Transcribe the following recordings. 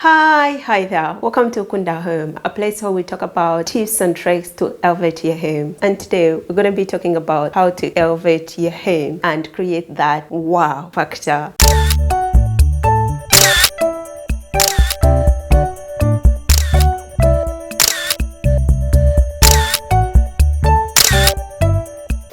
Hi there. Welcome to Kunda Home, a place where we talk about tips and tricks to elevate your home. And today we're going to be talking about how to elevate your home and create that wow factor.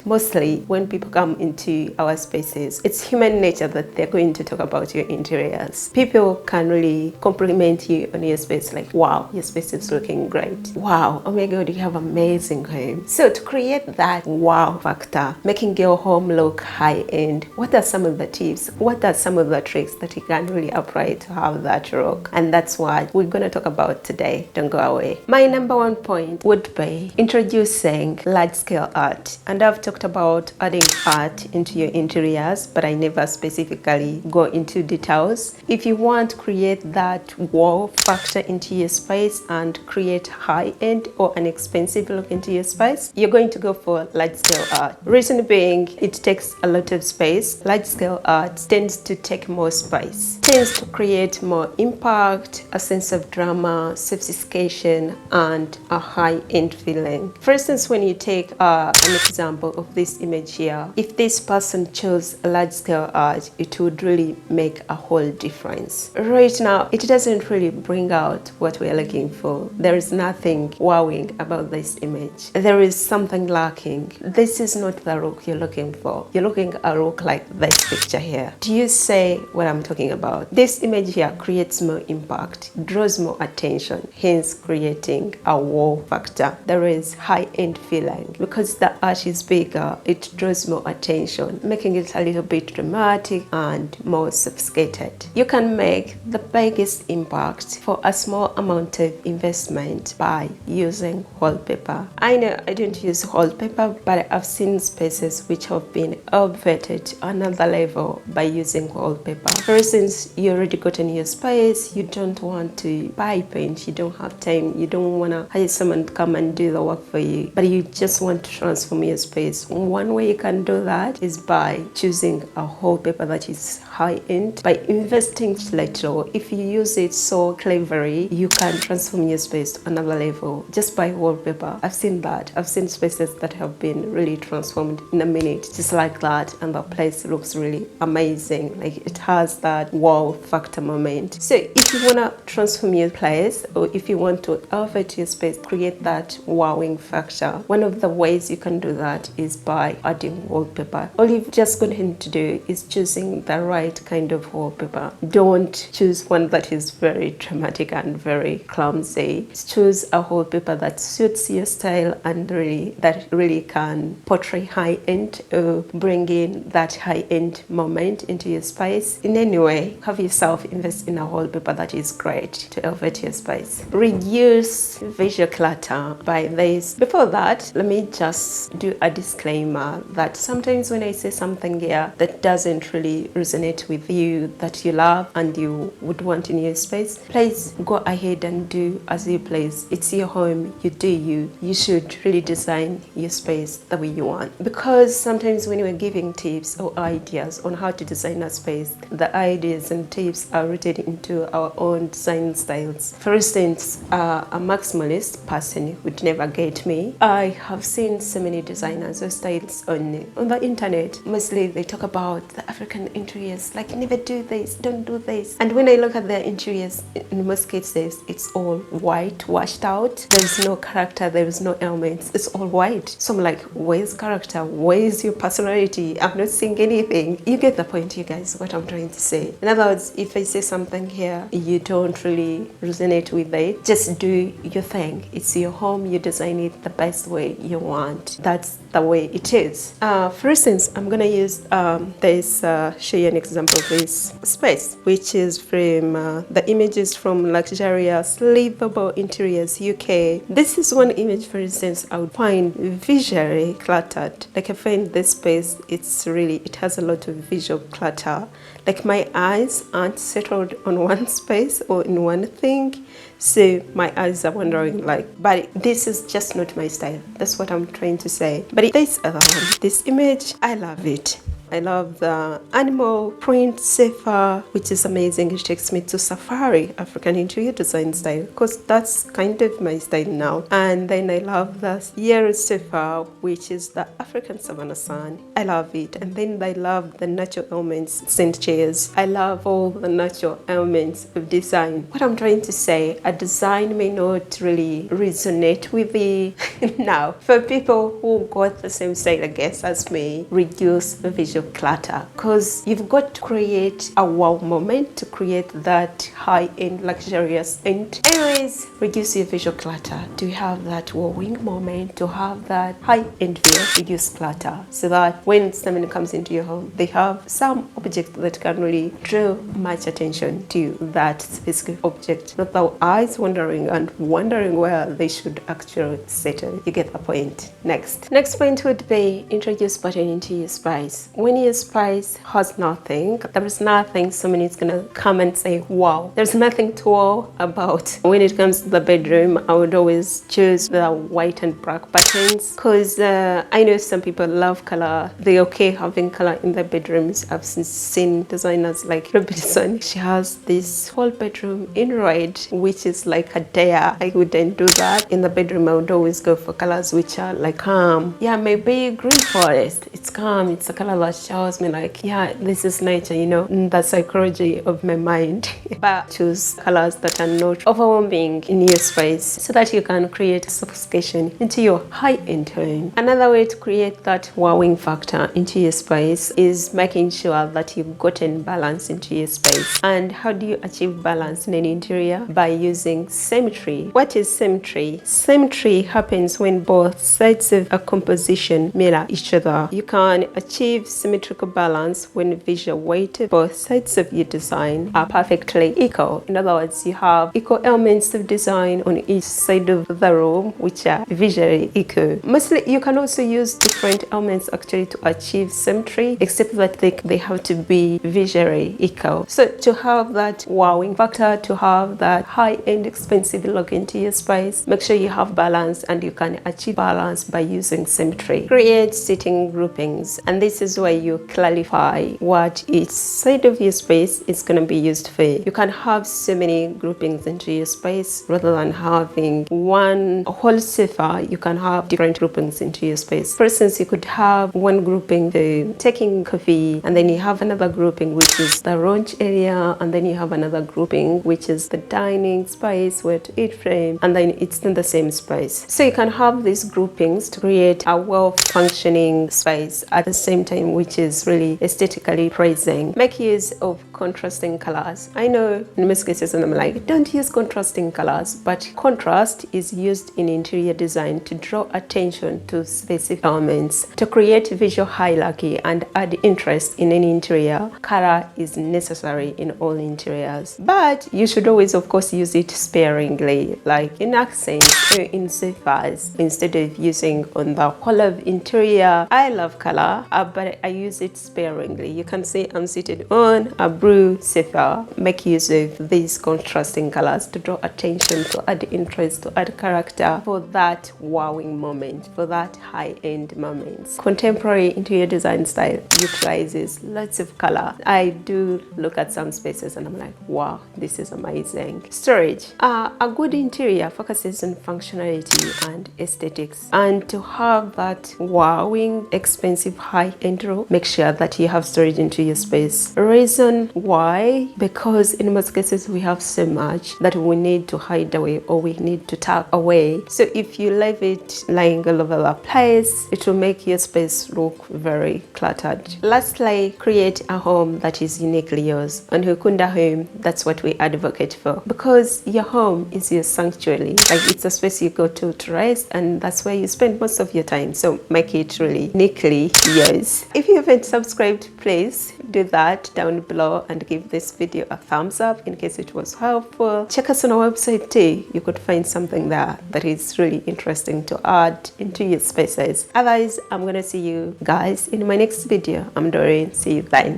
Mostly when people come into our spaces, it's human nature that they're going to talk about your interiors. People can really compliment you on your space, like, wow, your space is looking great. Wow, oh my God, you have amazing home. So to create that wow factor, making your home look high end, what are some of the tips? What are some of the tricks that you can really apply to have that look? And that's what we're going to talk about today. Don't go away. My number one point would be introducing large scale art. And I've talked about adding art into your interiors, but I never specifically go into details. If you want to create that wow factor into your space and create high-end or an expensive look into your space, you're going to go for large-scale art. Reason being, it takes a lot of space. Large-scale art tends to take more space, tends to create more impact, a sense of drama, sophistication, and a high-end feeling. For instance, when you take an example of this image here, if this person chose a large-scale art, it would really make a whole difference. Right now, it doesn't really bring out what we're looking for. There is nothing wowing about this image. There is something lacking. This is not the look you're looking for. You're looking at a look like this picture here. Do you say what I'm talking about? This image here creates more impact, draws more attention, hence creating a wow factor. There is high-end feeling. Because the art is bigger, it draws more attention, making it a little bit dramatic and more sophisticated. You can make the biggest impact for a small amount of investment by using wallpaper. I know I don't use wallpaper, but I've seen spaces which have been elevated to another level by using wallpaper. For instance, you already got in your space, you don't want to buy paint, you don't have time, you don't want to hire someone to come and do the work for you, but you just want to transform your space. One way you can do that is by choosing a wallpaper that is high-end. By investing little, if you use it so cleverly, you can transform your space to another level just by wallpaper. I've seen that. I've seen spaces that have been really transformed in a minute, just like that, and the place looks really amazing. Like it has that wow factor moment. So if you want to transform your place, or if you want to elevate your space, create that wowing factor, one of the ways you can do that is by adding wallpaper. All you've just going to do is choosing the right kind of wallpaper. Don't choose one that is very dramatic and very clumsy. Choose a wallpaper that suits your style and that really can portray high-end or bring in that high-end moment into your space. In any way, have yourself invest in a wallpaper that is great to elevate your space. Reduce visual clutter by this. Before that, let me just do a disclaimer that sometimes when I say something here that doesn't really resonate with you, that you love and you would want in your space, please go ahead and do as you please. It's your home, you do you. You should really design your space the way you want. Because sometimes when we're giving tips or ideas on how to design a space, the ideas and tips are rooted into our own design styles. For instance, a maximalist person would never get me. I have seen so many designers or styles on the internet. Mostly they talk about the African interiors, like never do this, don't do this. And when I look at their interiors, in most cases, it's all white, washed out. There's no character, there's no elements, it's all white. So I'm like, where's character? Where's your personality? I'm not seeing anything. You get the point, you guys, what I'm trying to say. In other words, if I say something here, you don't really resonate with it, just do your thing. It's your home, you design it the best way you want. That's the way it is. For instance, I'm gonna use show you an example of this space, which is from the images from Luxurious Livable Interiors UK. This is one image, for instance, I would find visually cluttered. Like I find this space, it has a lot of visual clutter. Like my eyes aren't settled on one space or in one thing. So my eyes are wandering, but this is just not my style. That's what I'm trying to say. But this other one, this image, I love it. I love the animal print zephyr, which is amazing. It takes me to safari African interior design style, because that's kind of my style now. And then I love the yellow zephyr, which is the African Savannah Sun. I love it. And then I love the natural elements, scent chairs. I love all the natural elements of design. What I'm trying to say, a design may not really resonate with the now. For people who got the same style, I guess, as me, reduce the visual clutter, because you've got to create a wow moment to create that high-end luxurious end. Anyways, reduce your visual clutter to have that wowing moment, to have that high-end feel. Reduce clutter so that when someone comes into your home, they have some object that can really draw much attention to that specific object, not the eyes wandering and wondering where they should actually settle. You get the point. Next point would be introduce pattern into your space. When your space has nothing, there is nothing someone is gonna come and say wow. There's nothing to wow about. When it comes to the bedroom, I would always choose the white and black patterns, because I know some people love color. They're okay having color in their bedrooms. I've seen designers like Robinson. She has this whole bedroom in red, which is like a dare. I wouldn't do that. In the bedroom, I would always go for colors which are like calm. Yeah, maybe green forest. It's calm. It's a color that shows me like, yeah, this is nature, you know, the psychology of my mind. But choose colors that are not overwhelming in your space so that you can create sophistication into your high-end home. Another way to create that wowing factor into your space is making sure that you've gotten balance into your space. And how do you achieve balance in an interior? By using symmetry. What is symmetry? Symmetry happens when both sides of a composition mirror each other. You can achieve symmetrical balance when visual weight of both sides of your design are perfectly equal. In other words, you have equal elements of design on each side of the room which are visually equal. Mostly you can also use different elements actually to achieve symmetry, except that they have to be visually equal. So to have that wowing factor, to have that high-end expensive look into your space, make sure you have balance, and you can achieve balance by using symmetry. Create sitting groupings, and this is where you clarify what each side of your space is going to be used for. You can have so many groupings into your space rather than having one whole sofa. You can have different groupings into your space. For instance, you could have one grouping for taking coffee, and then you have another grouping which is the lounge area, and then you have another grouping which is the dining space where to eat from, and then it's in the same space. So you can have these groupings to create a well-functioning space at the same time, which is really aesthetically pleasing. Make use of contrasting colors. I know in most cases I'm like, don't use contrasting colors, but contrast is used in interior design to draw attention to specific elements. To create visual hierarchy and add interest in any interior, color is necessary in all interiors. But you should always, of course, use it sparingly, like in accents or in zephyrs, instead of using on the whole of interior. I love color, but I use it sparingly. You can see I'm seated on a blue zephyr. Make use of these contrasting colors to draw attention, to add interest, to add character for that wowing moment, for that high-end moment. Contemporary interior design style utilizes lots of color. I do look at some spaces and I'm like, wow, this is amazing. Storage. A good interior focuses on functionality and aesthetics, and to have that wowing, expensive, high-end room, make sure that you have storage into your space. Reason why? Because in most cases we have so much that we need to hide away or we need to tuck away. So if you leave it lying all over the place, it will make your space look very cluttered. Lastly, create a home that is uniquely yours. On Hukunda Home, that's what we advocate for, because your home is your sanctuary. Like, it's a space you go to rest, and that's where you spend most of your time. So make it really uniquely yours. If you haven't subscribed, please do that down below and give this video a thumbs up in case it was helpful. Check us on our website too. You could find something there that is really interesting to add into your spaces. Otherwise, I'm gonna see you guys in my next video. I'm Doreen. See you then.